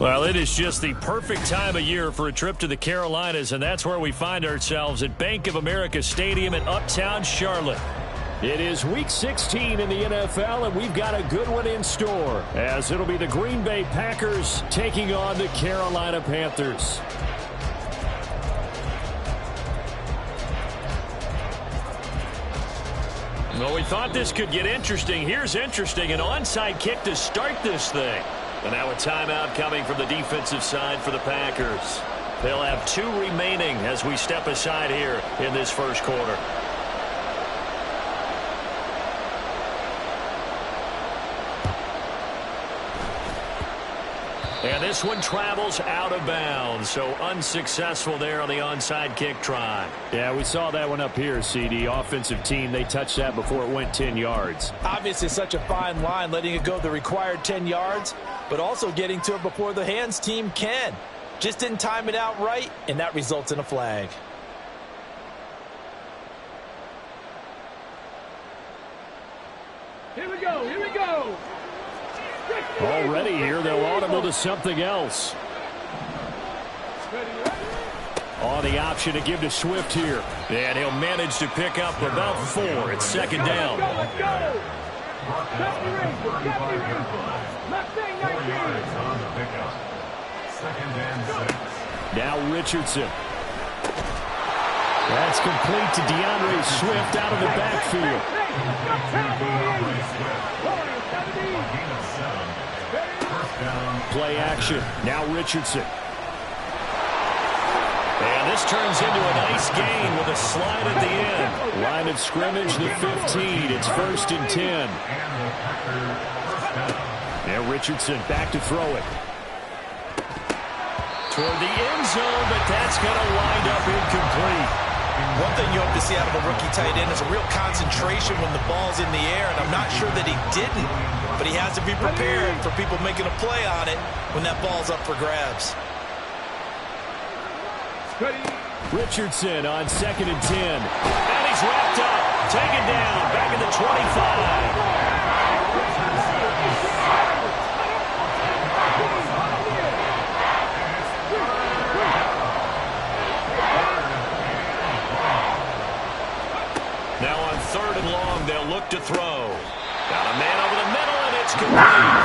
Well, it is just the perfect time of year for a trip to the Carolinas, and that's where we find ourselves at Bank of America Stadium in Uptown Charlotte. It is Week 16 in the NFL, and we've got a good one in store, as it'll be the Green Bay Packers taking on the Carolina Panthers. Well, we thought this could get interesting. Here's interesting, an onside kick to start this thing. And now a timeout coming from the defensive side for the Packers. They'll have 2 remaining as we step aside here in this first quarter. And this one travels out of bounds, so unsuccessful there on the onside kick try. Yeah, we saw that one up here, CD. Offensive team, they touched that before it went 10 yards. Obviously, such a fine line, letting it go the required 10 yards, but also getting to it before the hands team can. Just didn't time it out right, and that results in a flag. Here we go, here we go. Already here, they'll audible to something else. On the option to give to Swift here. And he'll manage to pick up about 4. It's second down. Let's go. Now Richardson. That's complete to DeAndre Swift out of the backfield. Play action. Now Richardson. And this turns into a nice gain with a slide at the end. Line of scrimmage, the 15. It's 1st and 10. Now Richardson back to throw it. Toward the end zone, but that's going to wind up incomplete. One thing you hope to see out of a rookie tight end is a real concentration when the ball's in the air, and I'm not sure that he didn't, but he has to be prepared for people making a play on it when that ball's up for grabs. Richardson on 2nd and 10. And he's wrapped up. Taken down. Back at the 25. Now on 3rd and long, they'll look to throw. Got a man over the middle, and it's complete.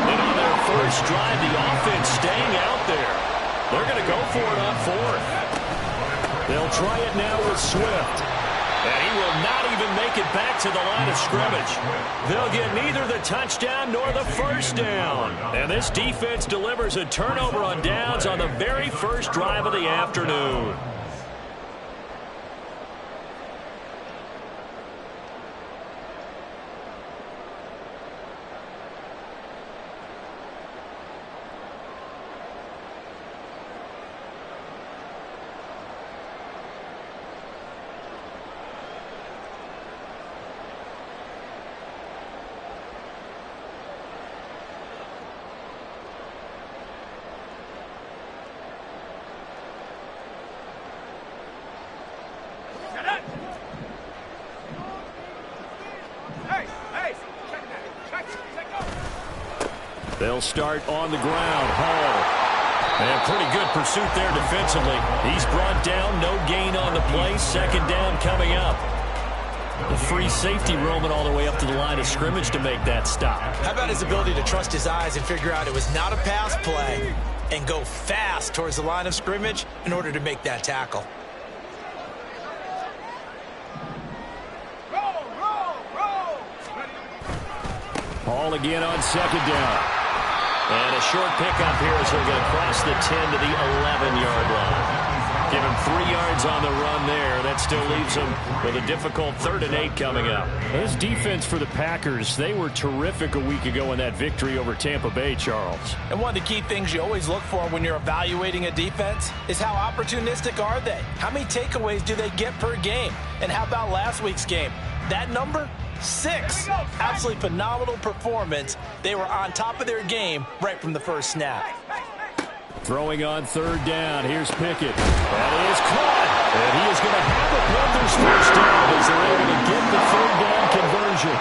And on their first drive, the offense staying out there. They're going to go for it on 4th. They'll try it now with Swift. And he will not even make it back to the line of scrimmage. They'll get neither the touchdown nor the first down. And this defense delivers a turnover on downs on the very first drive of the afternoon. They'll start on the ground. Hall. And pretty good pursuit there defensively. He's brought down. No gain on the play. 2nd down coming up. The free safety roaming all the way up to the line of scrimmage to make that stop. How about his ability to trust his eyes and figure out it was not a pass play and go fast towards the line of scrimmage in order to make that tackle. Hall again on 2nd down. And a short pickup here as he'll get across the 10 to the 11-yard line. Give him 3 yards on the run there. That still leaves him with a difficult 3rd and 8 coming up. His defense for the Packers, they were terrific a week ago in that victory over Tampa Bay, Charles. And one of the key things you always look for when you're evaluating a defense is how opportunistic are they? How many takeaways do they get per game? And how about last week's game? That number? 6. Absolutely phenomenal performance. They were on top of their game right from the first snap. Throwing on 3rd down. Here's Pickett. That is caught. And he is going to have the Panthers first down as they're able to get the 3rd down conversion.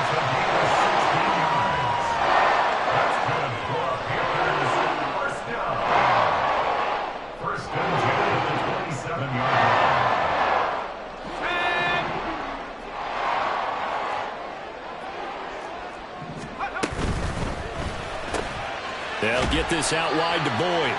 They'll get this out wide to Boyd.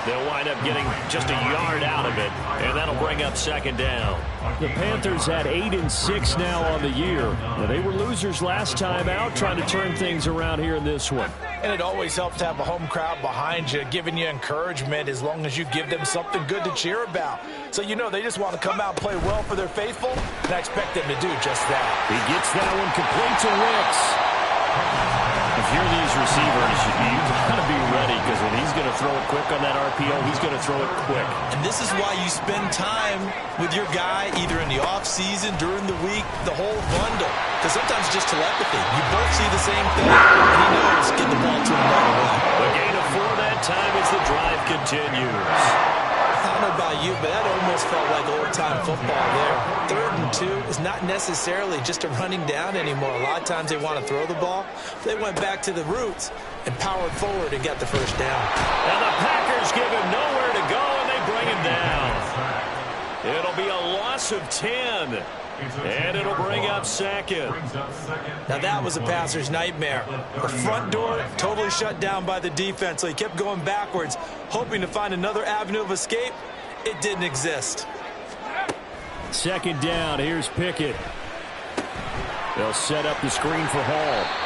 They'll wind up getting just a yard out of it, and that'll bring up second down. The Panthers had 8-6 now on the year. Now, they were losers last time out, trying to turn things around here in this one. And it always helps to have a home crowd behind you, giving you encouragement as long as you give them something good to cheer about. So you know they just want to come out and play well for their faithful, and I expect them to do just that. He gets that one complete to Wicks. If you're these receivers, you've got to be ready, because when he's going to throw it quick on that RPO, he's going to throw it quick. And this is why you spend time with your guy either in the offseason, during the week, the whole bundle. Because sometimes it's just telepathy. You both see the same thing, and he knows get the ball to him right away. The gain of 4 that time as the drive continues. I don't know about you, but that almost felt like old-time football there. 3rd and 2 is not necessarily just a running down anymore. A lot of times they want to throw the ball. They went back to the roots and powered forward and got the first down. And the Packers give him nowhere to go, and they bring him down. It'll be a loss of 10. And it'll bring up second. Now that was a passer's nightmare. The front door totally shut down by the defense, so he kept going backwards, hoping to find another avenue of escape. It didn't exist. Second down, here's Pickett. They'll set up the screen for Hall.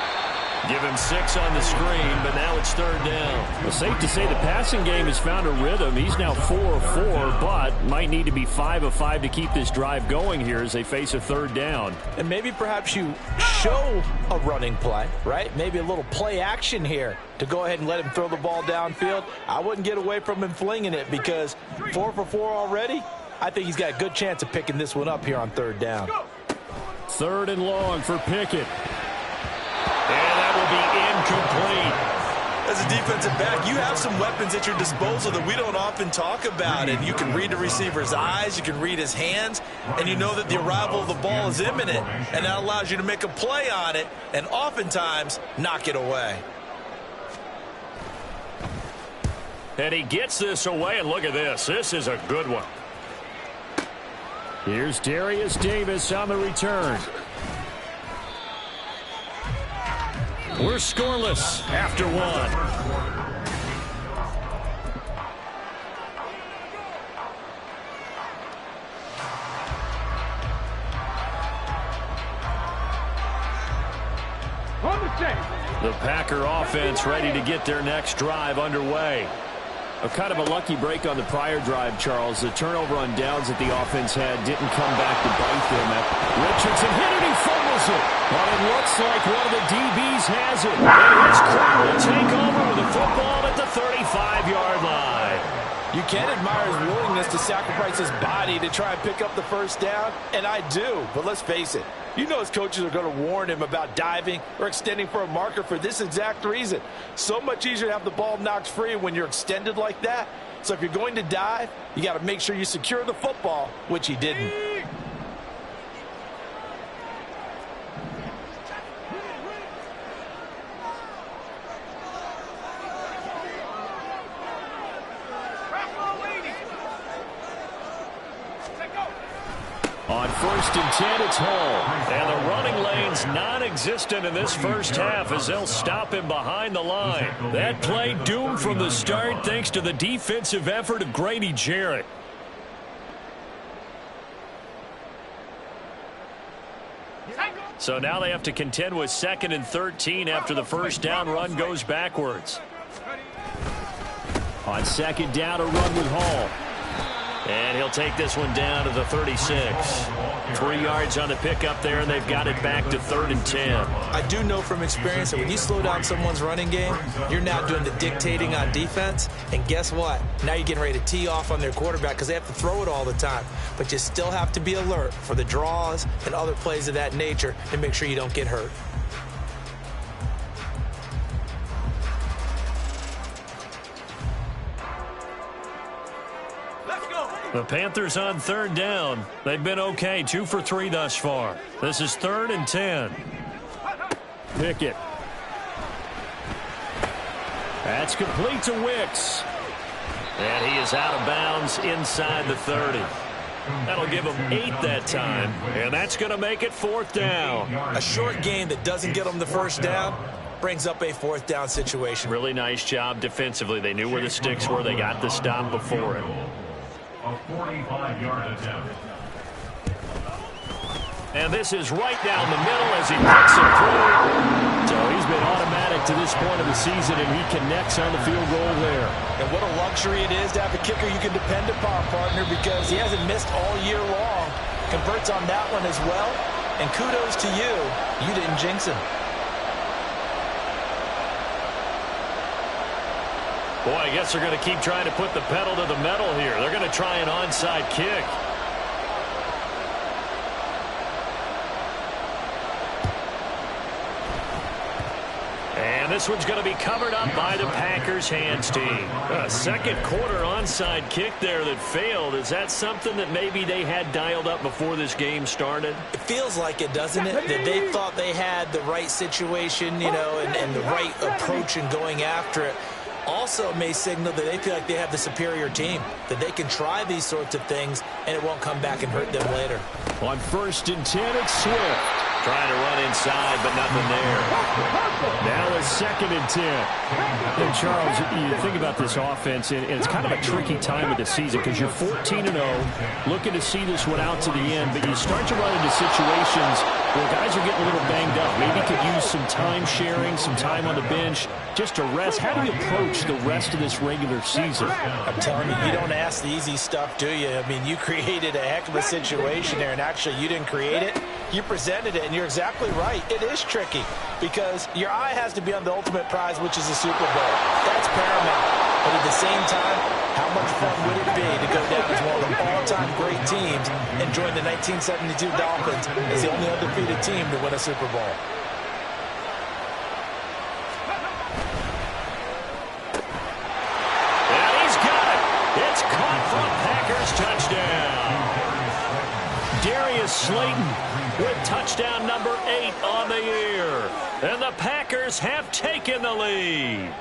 Give him 6 on the screen, but now it's 3rd down. Well, safe to say the passing game has found a rhythm. He's now 4 of 4, but might need to be 5 of 5 to keep this drive going here as they face a 3rd down. And maybe perhaps you show a running play, right? Maybe a little play action here to go ahead and let him throw the ball downfield. I wouldn't get away from him flinging it, because 4 for 4 already, I think he's got a good chance of picking this one up here on 3rd down. 3rd and long for Pickett. And that will be incomplete. As a defensive back, you have some weapons at your disposal that we don't often talk about. And you can read the receiver's eyes, you can read his hands, and you know that the arrival of the ball is imminent. And that allows you to make a play on it and oftentimes knock it away. And he gets this away, and look at this. This is a good one. Here's Darius Davis on the return. We're scoreless after 1. The Packer offense ready to get their next drive underway. A kind of a lucky break on the prior drive, Charles. The turnover on downs that the offense had didn't come back to bite them. Richardson hit it, he fumbles it. But it looks like one of the DBs has it. And his crew will take over with the football at the 35-yard line. You can admire his willingness to sacrifice his body to try and pick up the first down, and I do, but let's face it. You know his coaches are going to warn him about diving or extending for a marker for this exact reason. So much easier to have the ball knocked free when you're extended like that. So if you're going to dive, you got to make sure you secure the football, which he didn't. On 1st and 10, it's Hall. And the running lane's non-existent in this first half as they'll stop him behind the line. That play doomed from the start thanks to the defensive effort of Grady Jarrett. So now they have to contend with 2nd and 13 after the first down run goes backwards. On 2nd down, a run with Hall. And he'll take this one down to the 36. 3 yards on the pickup there, and they've got it back to 3rd and 10. I do know from experience that when you slow down someone's running game, you're now doing the dictating on defense. And guess what? Now you're getting ready to tee off on their quarterback because they have to throw it all the time. But you still have to be alert for the draws and other plays of that nature to make sure you don't get hurt. The Panthers on 3rd down. They've been okay, 2 for 3 thus far. This is 3rd and 10. Pickett. That's complete to Wicks. And he is out of bounds inside the 30. That'll give him 8 that time, and that's going to make it 4th down. A short game that doesn't get them the first down, that brings up a fourth down situation. Really nice job defensively. They knew where the sticks were. They got the stop before it. A 45-yard attempt. And this is right down the middle as he puts it through. So he's been automatic to this point of the season, and he connects on the field goal there. And what a luxury it is to have a kicker you can depend upon, partner, because he hasn't missed all year long. Converts on that one as well. And kudos to you. You didn't jinx him. Boy, I guess they're going to keep trying to put the pedal to the metal here. They're going to try an onside kick. And this one's going to be covered up by the Packers hands team. A second quarter onside kick there that failed. Is that something that maybe they had dialed up before this game started? It feels like it, doesn't it? That they thought they had the right situation, you know, and the right approach in going after it. Also may signal that they feel like they have the superior team, that they can try these sorts of things and it won't come back and hurt them later. On 1st and 10, it's Swift. Trying to run inside, but nothing there. Now it's 2nd and 10. And Charles, you think about this offense, and it's kind of a tricky time of the season because you're 14-0, looking to see this one out to the end, but you start to run into situations where guys are getting a little banged up. Maybe could use some time sharing, some time on the bench, just to rest. How do you approach the rest of this regular season? I'm telling you, you don't ask the easy stuff, do you? I mean, you created a heck of a situation there, and actually you didn't create it. You presented it, and you're exactly right. It is tricky because your eye has to be on the ultimate prize, which is the Super Bowl. That's paramount. But at the same time, how much fun would it be to go down as one of the all-time great teams and join the 1972 Dolphins as the only undefeated team to win a Super Bowl? And he's got it. It's caught for a Packers touchdown. Darius Slayton with touchdown number 8 on the year. And the Packers have taken the lead.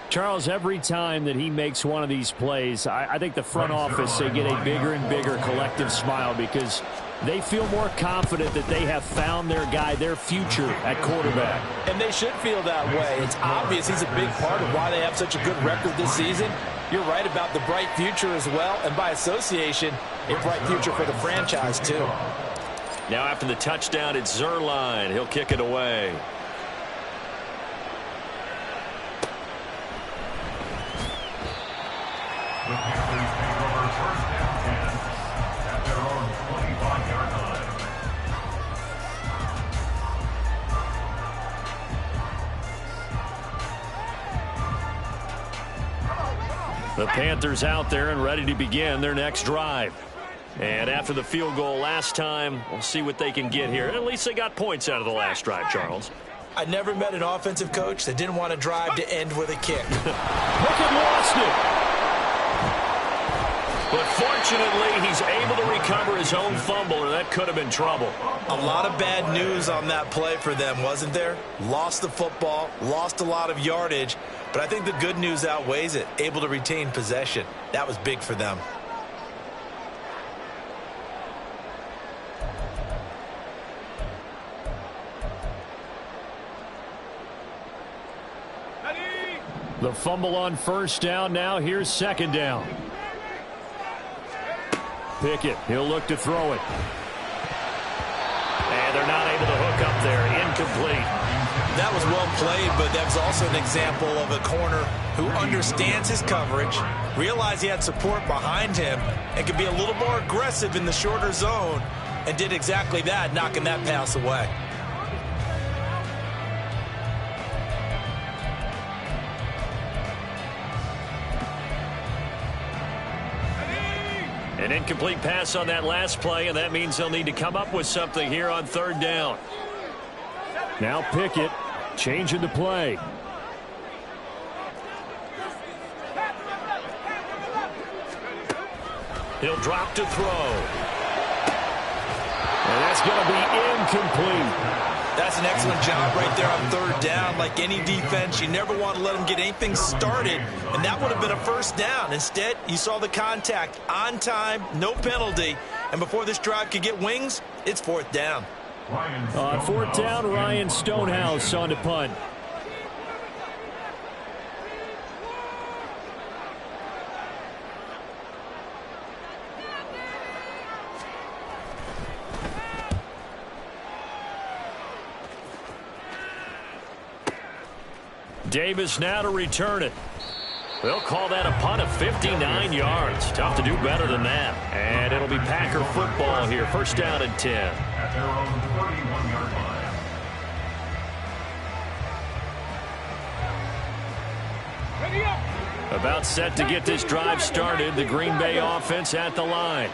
Charles, every time that he makes one of these plays, I think the front office, they get a bigger and bigger collective smile because they feel more confident that they have found their guy, their future at quarterback. And they should feel that way. It's obvious he's a big part of why they have such a good record this season. You're right about the bright future as well, and by association, a bright future for the franchise too. Now after the touchdown, it's Zerline. He'll kick it away. The Panthers take over 1st and 10 at their own 25-yard line. The Panthers out there and ready to begin their next drive. And after the field goal last time, we'll see what they can get here. At least they got points out of the last drive, Charles. I never met an offensive coach that didn't want to drive to end with a kick. Pickett lost it. But fortunately, he's able to recover his own fumble, or that could have been trouble. A lot of bad news on that play for them, wasn't there? Lost the football, lost a lot of yardage, but I think the good news outweighs it. Able to retain possession. That was big for them. The fumble on 1st down. Now here's 2nd down. Pickett, he'll look to throw it. And they're not able to hook up there. Incomplete. That was well played, but that was also an example of a corner who understands his coverage, realized he had support behind him, and could be a little more aggressive in the shorter zone, and did exactly that, knocking that pass away. An incomplete pass on that last play, and that means they'll need to come up with something here on 3rd down. Now Pickett changing the play. He'll drop to throw. And that's going to be incomplete. That's an excellent job right there on 3rd down. Like any defense, you never want to let them get anything started, and that would have been a 1st down. Instead, you saw the contact on time, no penalty, and before this drive could get wings, it's 4th down. On fourth down, Ryan Stonehouse on to punt. Davis now to return it. They'll call that a punt of 59 yards. Tough to do better than that. And it'll be Packer football here. First down and 10. At their own 31-yard line. Ready up. About set to get this drive started. The Green Bay offense at the line.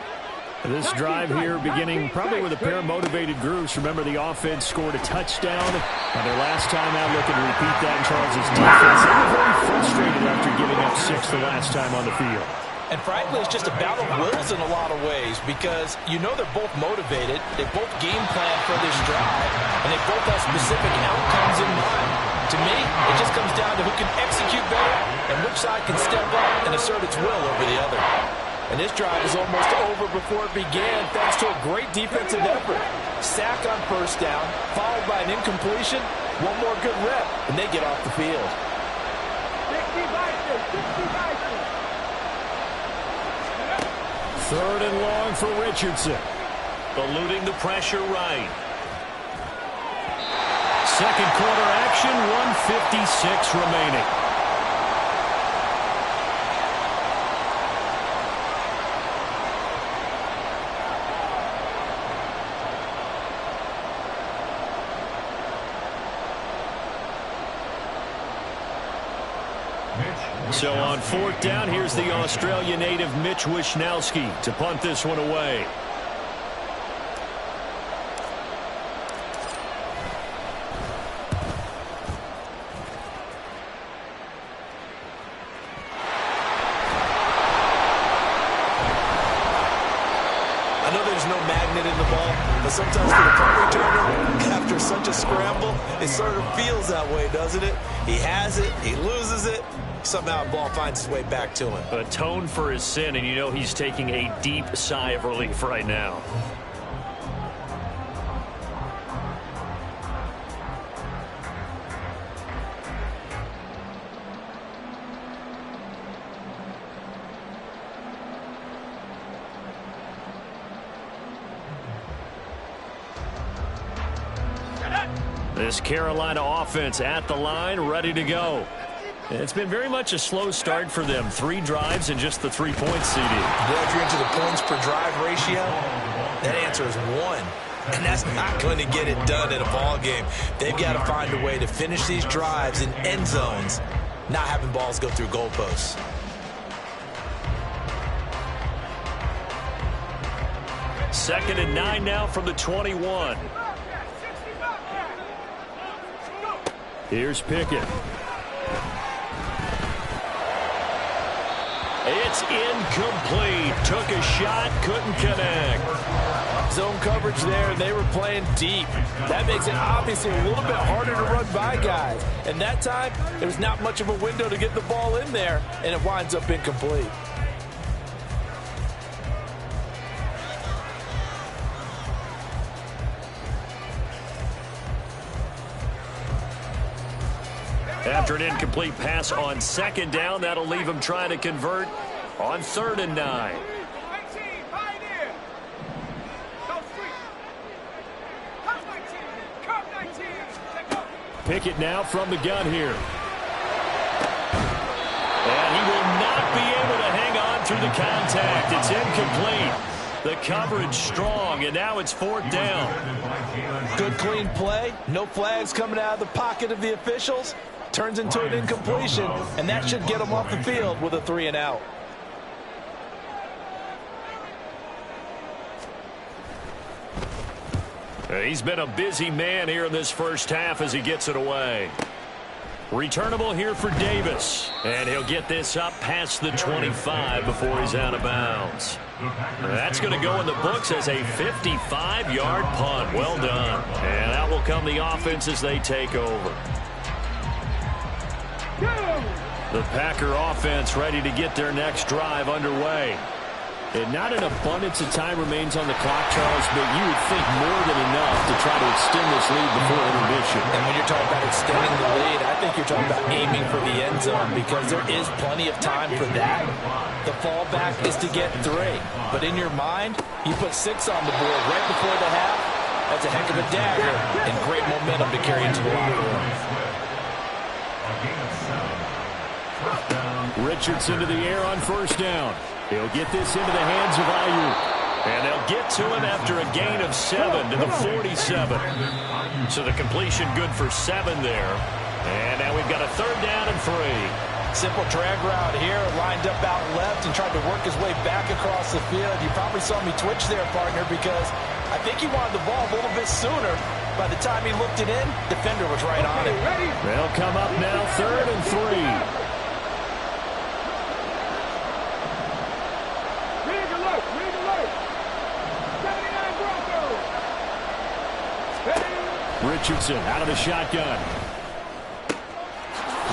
This drive here beginning probably with a pair of motivated groups. Remember, the offense scored a touchdown on their last time out, looking to repeat that in Charles' defense. They were very frustrated after giving up 6 the last time on the field. And frankly, it's just a battle of wills in a lot of ways because you know they're both motivated. They both game plan for this drive, and they both have specific outcomes in mind. To me, it just comes down to who can execute better and which side can step up and assert its will over the other. And this drive is almost over before it began thanks to a great defensive effort. Sack on first down, followed by an incompletion. One more good rep, and they get off the field. 3rd and long for Richardson. Eluding the pressure right. Second quarter action, 1:56 remaining. So on fourth down, here's the Australia native Mitch Wishnowsky to punt this one away. I know there's no magnet in the ball, but sometimes for the punt returner, after such a scramble, it sort of feels that way, doesn't it? He has it, he loses it. Somehow the ball finds its way back to him. Atone for his sin, and you know he's taking a deep sigh of relief right now. This Carolina offense at the line, ready to go. It's been very much a slow start for them. 3 drives and just the 3 points, CD. Well, if you're into the points per drive ratio, that answer is 1. And that's not going to get it done in a ball game. They've got to find a way to finish these drives in end zones, not having balls go through goalposts. Second and 9 now from the 21. Here's Pickett. It's incomplete. Took a shot, couldn't connect. Zone coverage there, and they were playing deep. That makes it obviously a little bit harder to run by guys. And that time, there was not much of a window to get the ball in there, and it winds up incomplete. After an incomplete pass on second down, that'll leave him trying to convert on 3rd and 9. Pickett now from the gun here. And he will not be able to hang on through the contact. It's incomplete. The coverage strong, and now it's 4th down. Good clean play. No flags coming out of the pocket of the officials. Turns into an incompletion, and that should get him off the field with a 3 and out. He's been a busy man here in this first half as he gets it away. Returnable here for Davis, and he'll get this up past the 25 before he's out of bounds. That's going to go in the books as a 55-yard punt. Well done. And out will come the offense as they take over. The Packer offense ready to get their next drive underway. And not an abundance of time remains on the clock, Charles, but you would think more than enough to try to extend this lead before intermission. And when you're talking about extending the lead, I think you're talking about aiming for the end zone because there is plenty of time for that. The fallback is to get 3. But in your mind, you put 6 on the board right before the half. That's a heck of a dagger and great momentum to carry into the locker room. Richardson to the air on first down. He'll get this into the hands of Ayuk. And they'll get to him after a gain of 7 to the 47. So the completion good for 7 there. And now we've got a 3rd down and 3. Simple drag route here, lined up out left and tried to work his way back across the field. You probably saw me twitch there, partner, because I think he wanted the ball a little bit sooner. By the time he looked it in, defender was right on it. They'll come up now 3rd and 3. Richardson out of the shotgun.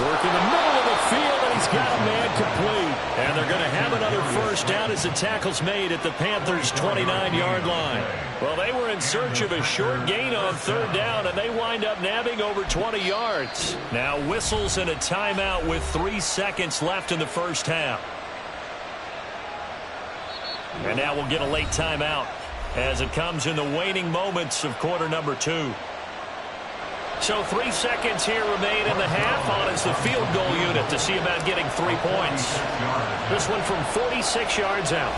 Work in the middle of the field, and he's got a man complete. And they're going to have another first down as the tackle's made at the Panthers' 29-yard line. Well, they were in search of a short gain on 3rd down, and they wind up nabbing over 20 yards. Now whistles and a timeout with 3 seconds left in the first half. And now we'll get a late timeout as it comes in the waning moments of quarter number 2. So 3 seconds here remain in the half. On is the field goal unit to see about getting 3 points. This one from 46 yards out.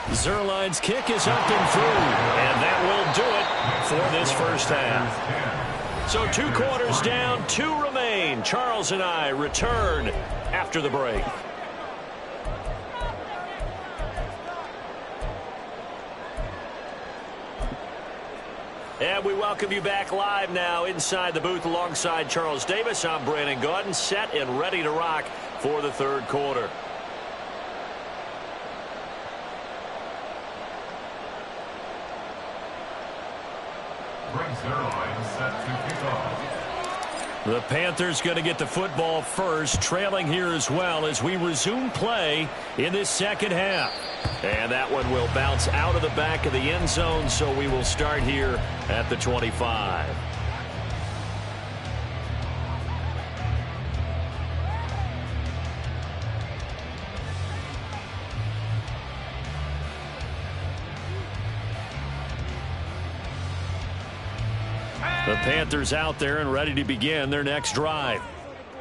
Zerline's kick is up and through. And that will do it for this first half. So 2 quarters down, 2 remain. Charles and I return after the break. And we welcome you back live now inside the booth alongside Charles Davis. I'm Brandon Gaudin, set and ready to rock for the 3rd quarter. The Panthers going to get the football first, trailing here as well as we resume play in this second half. And that one will bounce out of the back of the end zone, so we will start here at the 25. The Panthers out there and ready to begin their next drive.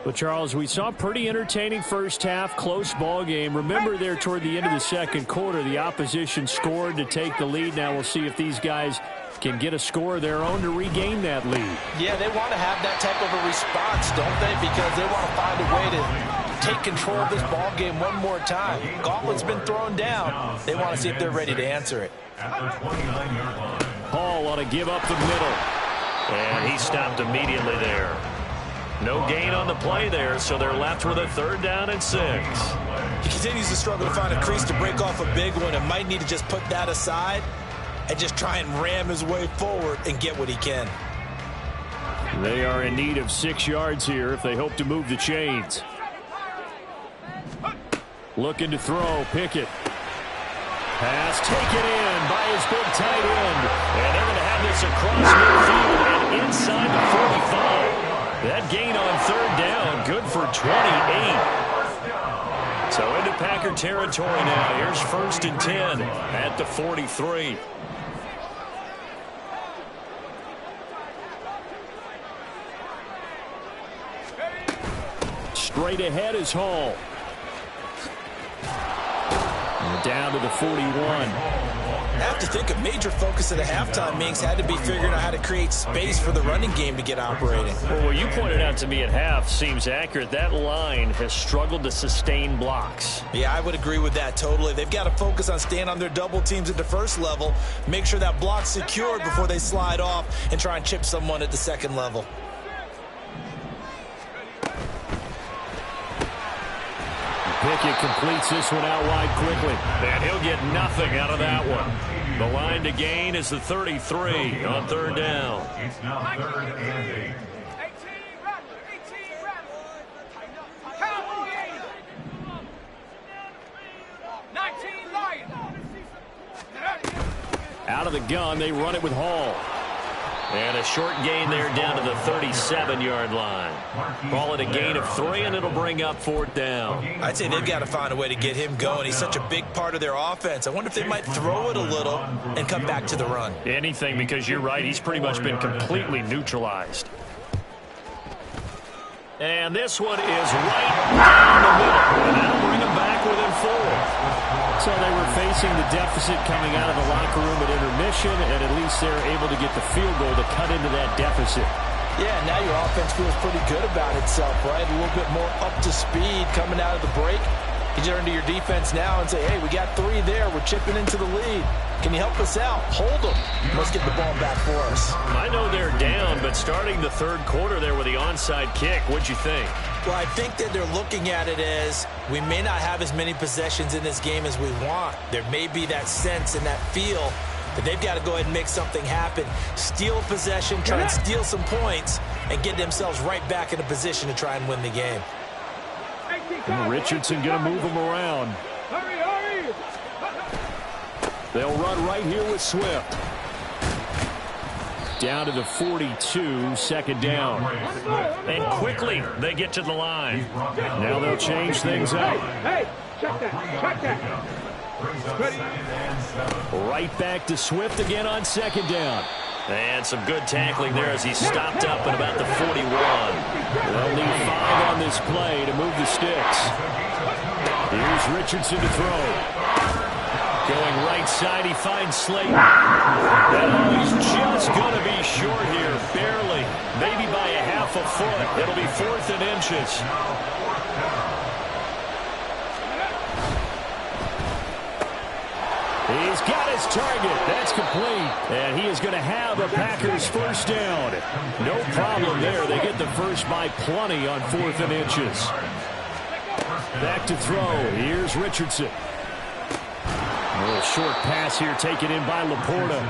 But, Charles, we saw a pretty entertaining first half, close ball game. Remember there toward the end of the second quarter, the opposition scored to take the lead. Now we'll see if these guys can get a score of their own to regain that lead. Yeah, they want to have that type of a response, don't they? Because they want to find a way to take control of this ball game one more time. Gauntlet's been thrown down. They want to see if they're ready to answer it. Hall on a give up the middle. And he stopped immediately there. No gain on the play there, so they're left with a 3rd down and 6. He continues to struggle to find a crease to break off a big one and might need to just put that aside and just try and ram his way forward and get what he can. They are in need of 6 yards here if they hope to move the chains. Looking to throw, Pickett. Pass taken in by his big tight end. And they're going to have this across midfield and inside the 45. That gain on 3rd down, good for 28. So into Packer territory now. Here's 1st and 10 at the 43. Straight ahead is Hall. And down to the 41. I have to think a major focus of the halftime Minks had to be figuring out how to create space for the running game to get operating. Well, what you pointed out to me at half seems accurate. That line has struggled to sustain blocks. Yeah, I would agree with that totally. They've got to focus on staying on their double teams at the first level, make sure that block's secured before they slide off and try and chip someone at the second level. Pickett completes this one out wide quickly. And he'll get nothing out of that one. The line to gain is the 33 on 3rd down. It's now 3rd and 8. Out of the gun, they run it with Hall. And a short gain there down to the 37-yard line. Call it a gain of 3, and it'll bring up 4th down. I'd say they've got to find a way to get him going. He's such a big part of their offense. I wonder if they might throw it a little and come back to the run. Anything, because you're right. He's pretty much been completely neutralized. And this one is right down the middle. And that'll bring them back within 4. So they were facing the deficit coming out of the locker room at intermission, and at least they're able to get the field goal to cut into that deficit. Yeah, now your offense feels pretty good about itself, right? A little bit more up to speed coming out of the break. You turn to your defense now and say, hey, we got 3 there. We're chipping into the lead. Can you help us out? Hold them. Let's get the ball back for us. I know they're down, but starting the 3rd quarter there with the onside kick, what'd you think? Well, I think that they're looking at it as we may not have as many possessions in this game as we want. There may be that sense and that feel that they've got to go ahead and make something happen. Steal a possession, try and steal some points, and get themselves right back in a position to try and win the game. And Richardson going to move them around. Hurry, hurry! They'll run right here with Swift. Down to the 42, 2nd down. And quickly they get to the line. Now they'll change things up. Hey, check that. Right back to Swift again on 2nd down. And some good tackling there as he stopped up at about the 41. They'll need 5 on this play to move the sticks. Here's Richardson to throw. Going right side, he finds Slayton. And he's just going to be short here, barely. Maybe by a half a foot. It'll be 4th and inches. He's got his target. That's complete. And he is going to have a Packers 1st down. No problem there. They get the first by plenty on 4th and inches. Back to throw. Here's Richardson. A little short pass here taken in by Laporta.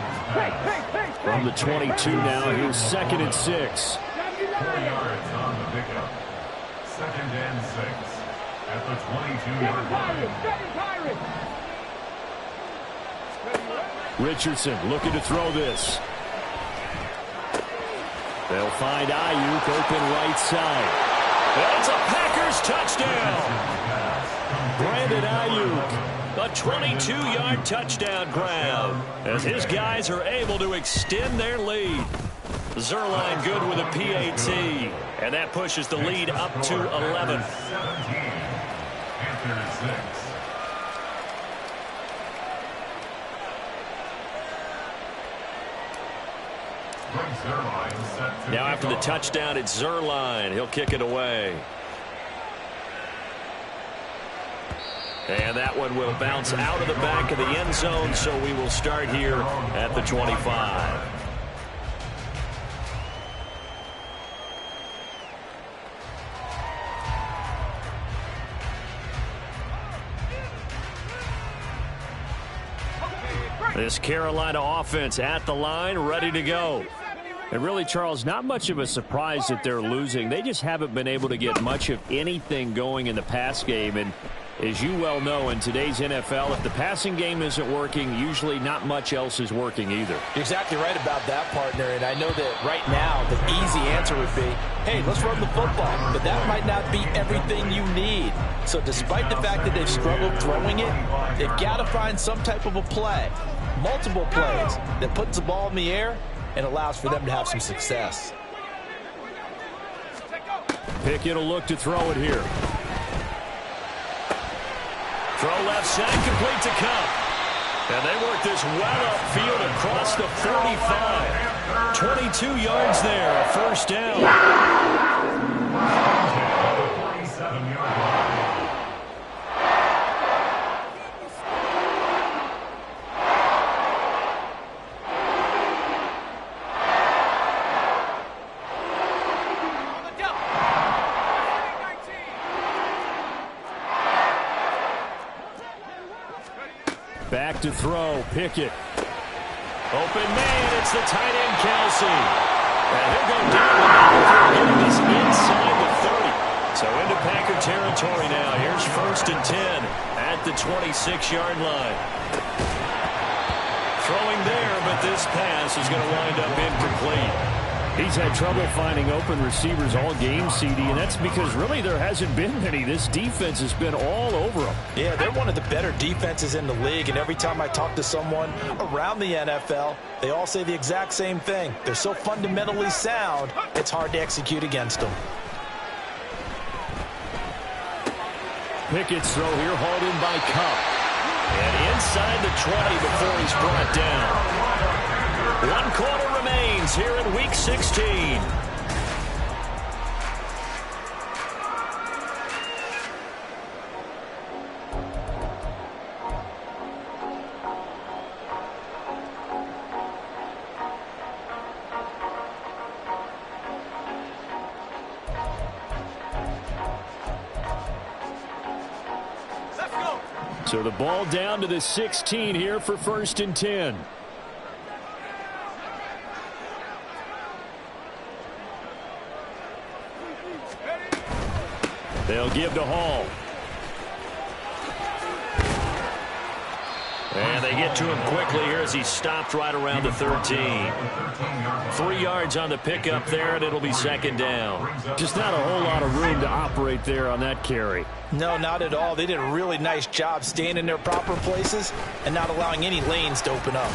From the 22 now, here's 2nd and 6. 4 yards on the pickup. 2nd and 6 at the 22-yard line. Richardson looking to throw this. They'll find Ayuk open right side. And it's a Packers touchdown. Brandon Ayuk. A 22-yard touchdown grab as his guys are able to extend their lead. Zerline good with a PAT, and that pushes the lead up to 11. 17. Panthers 6. Now after the touchdown, it's Zerline. He'll kick it away. And that one will bounce out of the back of the end zone, so we will start here at the 25. This Carolina offense at the line, ready to go. And really, Charles, not much of a surprise that they're losing. They just haven't been able to get much of anything going in the pass game. And as you well know, in today's NFL, if the passing game isn't working, usually not much else is working either. You're exactly right about that, partner. And I know that right now the easy answer would be, hey, let's run the football. But that might not be everything you need. So despite the fact that they've struggled throwing it, they've got to find some type of a play, multiple plays, that puts the ball in the air and allows for them to have some success. Pickett will look to throw it here. Throw left side, complete to Cup. And they work this well upfield across the 45. 22 yards there, a 1st down. 47-yard line. Back to throw, Pickett. Open man, it's the tight end, Kelsey. And he'll go down getting this inside the 30. So into Packer territory now. Here's 1st and 10 at the 26-yard line. Throwing there, this pass is going to wind up incomplete. He's had trouble finding open receivers all game, CD, and that's because really there hasn't been many. This defense has been all over them. Yeah, they're one of the better defenses in the league, and every time I talk to someone around the NFL, they all say the exact same thing. They're so fundamentally sound, it's hard to execute against them. Pickett's throw here hauled in by Cup. And inside the 20 before he's brought down. 1 quarter remains here in Week 16. So the ball down to the 16 here for 1st and 10. They'll give to Hall. And they get to him quickly here as he stopped right around the 13. 3 yards on the pickup there, and it'll be 2nd down. Just not a whole lot of room to operate there on that carry. No, not at all. They did a really nice job staying in their proper places and not allowing any lanes to open up.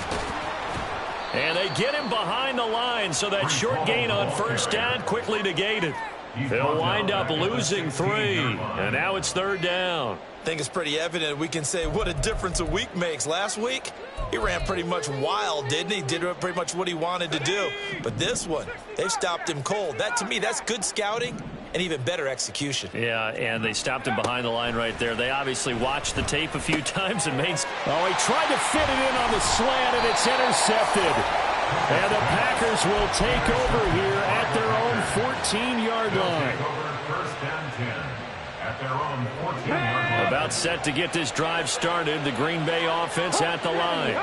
And they get him behind the line, so that short gain on 1st down quickly negated. They'll wind up losing 3, and now it's 3rd down. I think it's pretty evident we can say what a difference a week makes. Last week, he ran pretty much wild, didn't he? Did pretty much what he wanted to do. But this one, they've stopped him cold. That, to me, that's good scouting and even better execution. Yeah, and they stopped him behind the line right there. They obviously watched the tape a few times and made... Oh, he tried to fit it in on the slant, and it's intercepted. And the Packers will take over here at their own 14-yard line. First and 10 at their own 14-yard line. About set to get this drive started. The Green Bay offense at the line.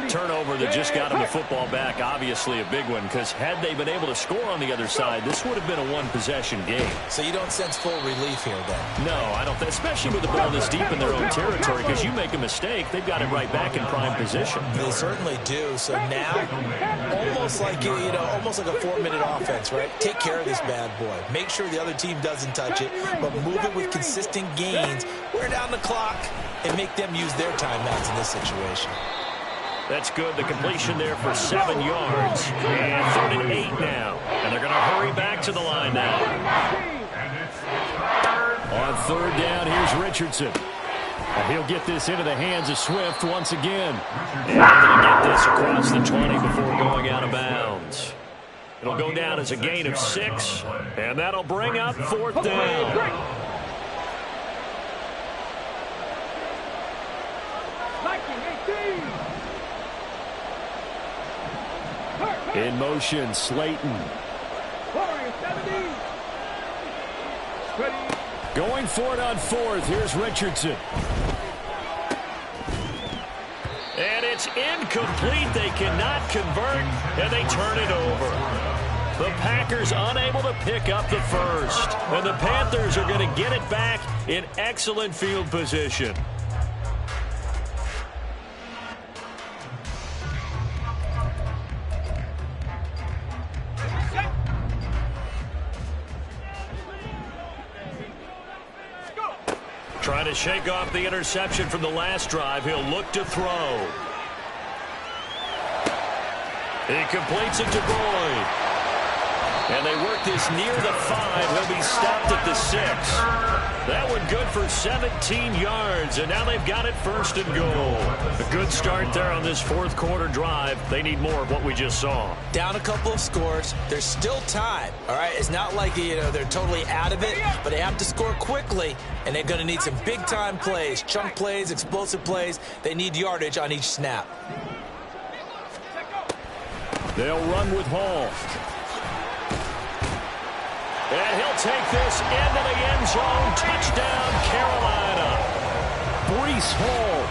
Turnover that just got him the football back. Obviously a big one, because had they been able to score on the other side, this would have been a one-possession game. So you don't sense full relief here, then? No, I don't. Especially with the ball this deep in their own territory, because you make a mistake, they've got it right back in prime position. They certainly do. So now, almost like almost like a 4-minute offense, right? Take care of this bad boy. Make sure the other team doesn't touch it, but move it with consistent gains. Wear down the clock and make them use their timeouts in this situation. That's good. The completion there for 7 yards. And 3rd and 8 now. And they're going to hurry back to the line now. On 3rd down, here's Richardson. And he'll get this into the hands of Swift once again. And they're going to get this across the 20 before going out of bounds. It'll go down as a gain of 6. And that'll bring up 4th down. In motion, Slayton. Going for it on 4th. Here's Richardson. And it's incomplete. They cannot convert, and they turn it over. The Packers unable to pick up the first. And the Panthers are going to get it back in excellent field position. Trying to shake off the interception from the last drive. He'll look to throw. He completes it to Boyd. And they work this near the 5. He'll be stopped at the 6. That one good for 17 yards. And now they've got it 1st and goal. A good start there on this 4th quarter drive. They need more of what we just saw. Down a couple of scores. There's still time. All right, it's not like they're totally out of it, but they have to score quickly. And they're going to need some big-time plays, chunk plays, explosive plays. They need yardage on each snap. They'll run with Hall. And he'll take this into the end zone. Touchdown, Carolina. Breece Hall.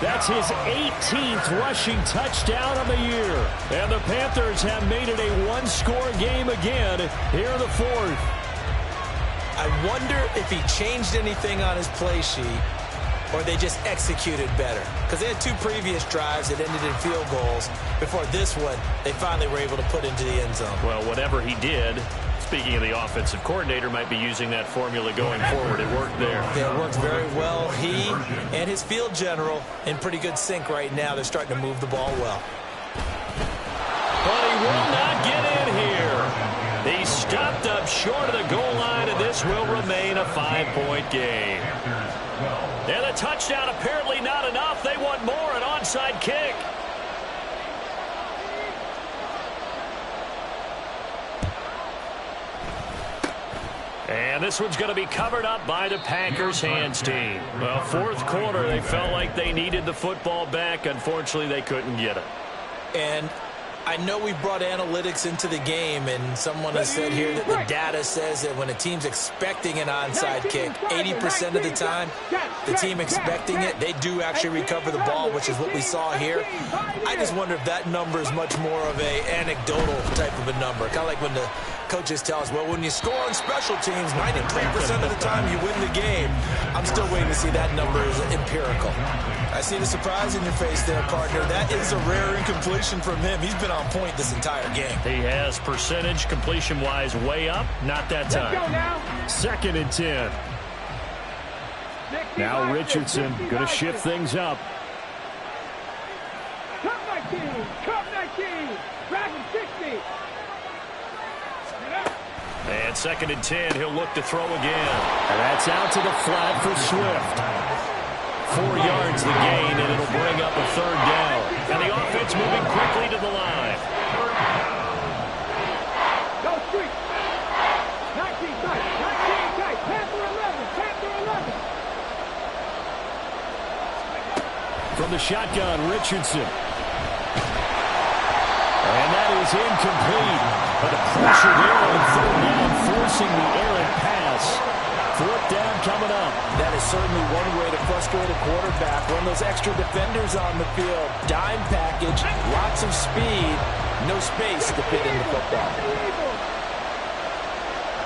That's his 18th rushing touchdown of the year. And the Panthers have made it a one-score game again here in the 4th. I wonder if he changed anything on his play sheet or they just executed better? Because they had 2 previous drives that ended in field goals. Before this one, they finally were able to put into the end zone. Well, whatever he did, speaking of the offensive coordinator, might be using that formula going forward. It worked there. Yeah, it worked very well. He and his field general in pretty good sync right now. They're starting to move the ball well. But he will not get in here. He's stopped up short of the goal line, and this will remain a 5-point game. And the touchdown apparently not enough. They want more, an onside kick. And this one's going to be covered up by the Packers hands team. Well, fourth quarter, they felt like they needed the football back. Unfortunately, they couldn't get it. And I know we brought analytics into the game, and someone has said here that the data says that when a team's expecting an onside kick, 80% of the time, the team expecting it, they do actually recover the ball, which is what we saw here. I just wonder if that number is much more of a anecdotal type of a number. Kind of like when the coaches tell us, well, when you score on special teams, 93% of the time you win the game. I'm still waiting to see that number is empirical. I see the surprise in your face there, partner. That is a rare incompletion from him. He's been on point this entire game. He has percentage completion-wise way up. Not that time. Second and 10. Now Richardson going to shift things up. Come 19! Come 19! Dragon 60! And second and 10, he'll look to throw again. And that's out to the flat for Swift. 4 yards the gain, and it'll bring up a third down. And the offense moving quickly to the line. Go street! 19 tight! 19 tight! Panther 11! Panther 11! From the shotgun, Richardson. And that is incomplete. But the pressure there on third down, forcing the errant pass. Fourth down coming up. That is certainly one way to frustrate a quarterback. Run those extra defenders on the field. Dime package, lots of speed, no space to fit in the football.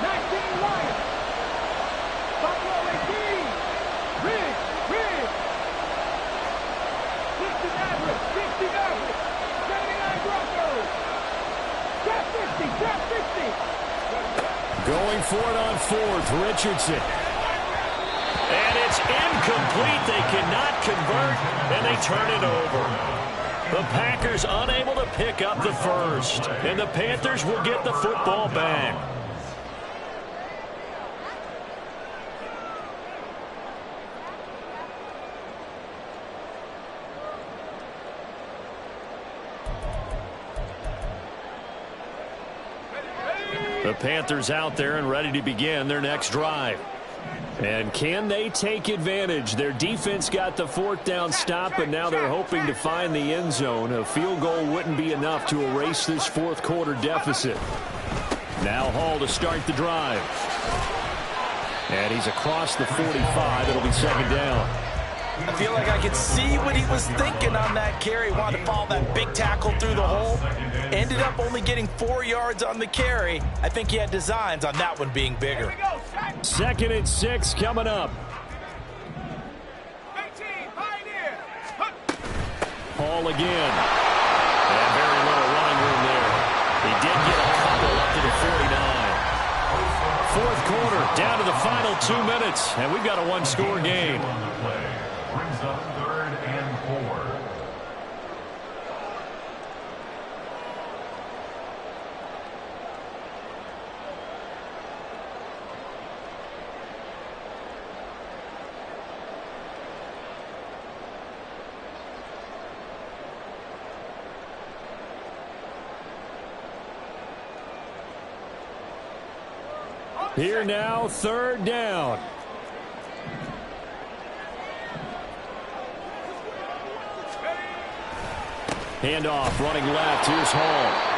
19 Lions! Buffalo 18! Ridge! Ridge! 60 Maverick! 60 Maverick! 79 Broncos! Trap 50! Trap 50! Going for it on fourth, Richardson. And it's incomplete. They cannot convert, and they turn it over. The Packers unable to pick up the first, and the Panthers will get the football back. The Panthers out there and ready to begin their next drive. And can they take advantage? Their defense got the fourth down stop, but now they're hoping to find the end zone. A field goal wouldn't be enough to erase this fourth quarter deficit. Now Hall to start the drive. And he's across the 45. It'll be second down. I feel like I could see what he was thinking on that carry. Wanted to follow that big tackle through the hole. Ended up only getting 4 yards on the carry. I think he had designs on that one being bigger. Second and 6 coming up. 18 Pioneer! Hall again. And very little running room there. He did get a couple up to the 49. Fourth quarter, down to the final 2 minutes, and we've got a one-score game. Brings up third and 4. Here now, third down. Handoff, running left. Here's Hall.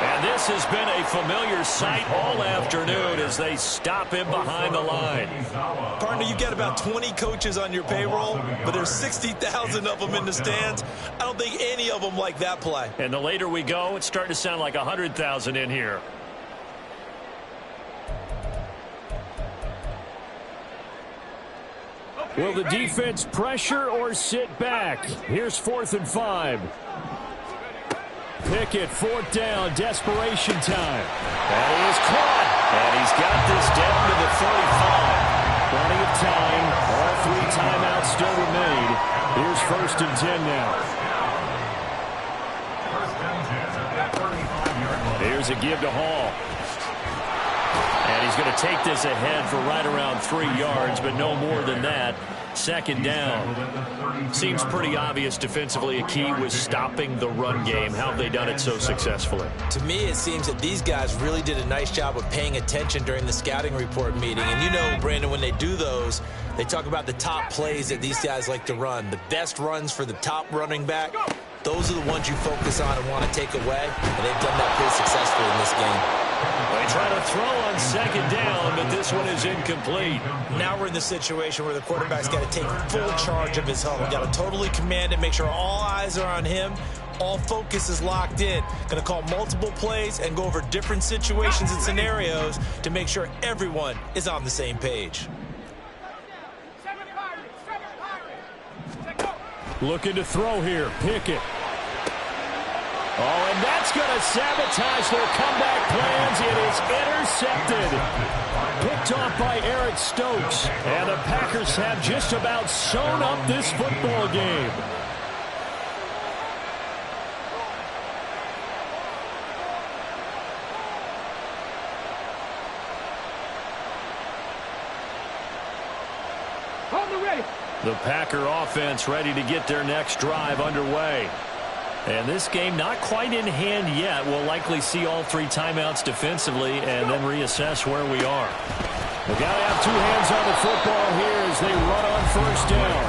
And this has been a familiar sight all afternoon as they stop him behind the line. Partner, you've got about 20 coaches on your payroll, but there's 60,000 of them in the stands. I don't think any of them like that play. And the later we go, it's starting to sound like 100,000 in here. Will the defense pressure or sit back? Here's 4th and 5. Pickett, 4th down, desperation time. And he is caught. And he's got this down to the 35. Plenty of time. All 3 timeouts still remain. Here's 1st and 10 now. Here's a give to Hall. And he's going to take this ahead for right around 3 yards, but no more than that. 2nd down. Seems pretty obvious defensively a key was stopping the run game. How have they done it so successfully? To me, it seems that these guys really did a nice job of paying attention during the scouting report meeting. And you know, Brandon, when they do those, they talk about the top plays that these guys like to run. The best runs for the top running back. Those are the ones you focus on and want to take away. And they've done that pretty successfully in this game. They try to throw on 2nd down, but this one is incomplete. Now we're in the situation where the quarterback's got to take full charge of his huddle. Got to totally command it, make sure all eyes are on him. All focus is locked in. Going to call multiple plays and go over different situations and scenarios to make sure everyone is on the same page. Looking to throw here. Pickett. Oh, and that's going to sabotage their comeback plans. It is intercepted. Picked off by Eric Stokes. And the Packers have just about sewn up this football game. The Packer offense ready to get their next drive underway. And this game not quite in hand yet. We'll likely see all 3 timeouts defensively and then reassess where we are. They've got to have 2 hands on the football here as they run on 1st down.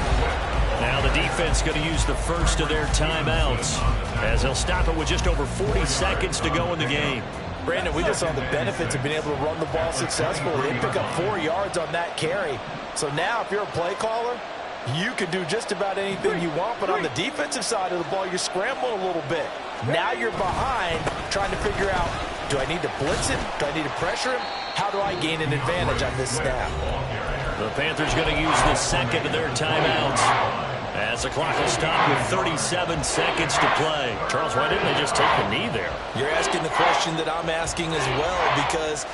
Now the defense going to use the first of their timeouts as they'll stop it with just over 40 seconds to go in the game. Brandon, we just saw the benefits of being able to run the ball successfully. They pick up 4 yards on that carry. So now if you're a play caller, you can do just about anything you want, but on the defensive side of the ball, you're scrambling a little bit. Now you're behind trying to figure out, do I need to blitz him? Do I need to pressure him? How do I gain an advantage on this snap? The Panthers going to use the second of their timeouts as the clock will stop with 37 seconds to play. Charles, why didn't they just take the knee there? You're asking the question that I'm asking as well, because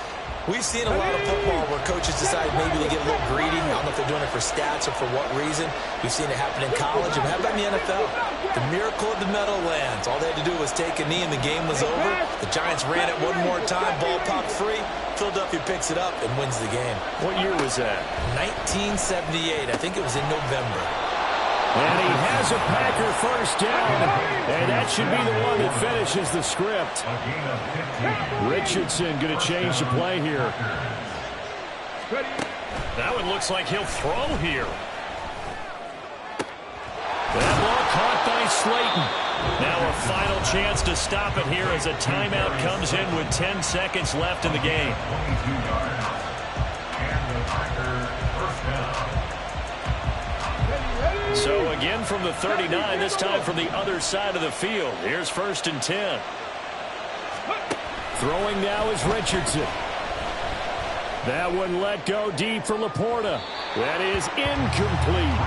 we've seen a lot of football where coaches decide maybe to get a little greedy. I don't know if they're doing it for stats or for what reason. We've seen it happen in college. And how about in the NFL? The miracle of the Meadowlands. All they had to do was take a knee and the game was over. The Giants ran it one more time. Ball popped free. Philadelphia picks it up and wins the game. What year was that? 1978. I think it was in November. And he has a Packer 1st down, and that should be the one that finishes the script. Richardson going to change the play here. That one looks like he'll throw here. That ball caught by Slayton. Now a final chance to stop it here as a timeout comes in with 10 seconds left in the game. So again from the 39, this time from the other side of the field. Here's 1st and 10. Throwing now is Richardson. That one let go deep for Laporta. That is incomplete.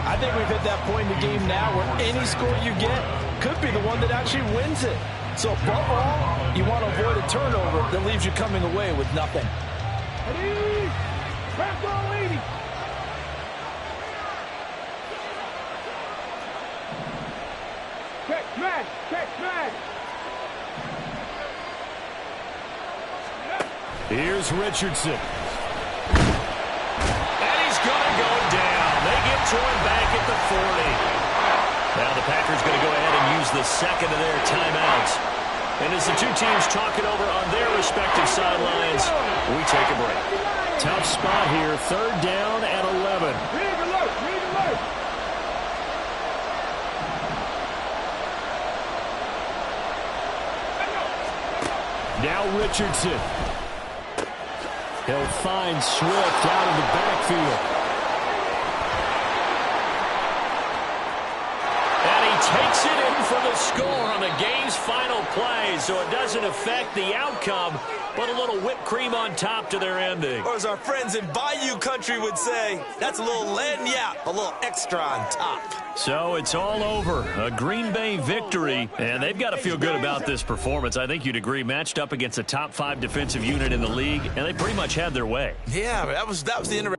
I think we've hit that point in the game now where any score you get could be the one that actually wins it. So above all, you want to avoid a turnover that leaves you coming away with nothing. Here's Richardson. And he's going to go down. They get to him back at the 40. Now the Packers going to go ahead and use the second of their timeouts. And as the 2 teams talk it over on their respective sidelines, we take a break. Tough spot here. 3rd down at 11. Now Richardson. He'll find Swift out in the backfield. And he takes it in for the score on the game's final play, so it doesn't affect the outcome, but a little whipped cream on top to their ending. Or as our friends in Bayou Country would say, that's a little lagniappe, a little extra on top. So it's all over. A Green Bay victory, and they've got to feel good about this performance. I think you'd agree, matched up against a top 5 defensive unit in the league, and they pretty much had their way. Yeah, that was the interesting.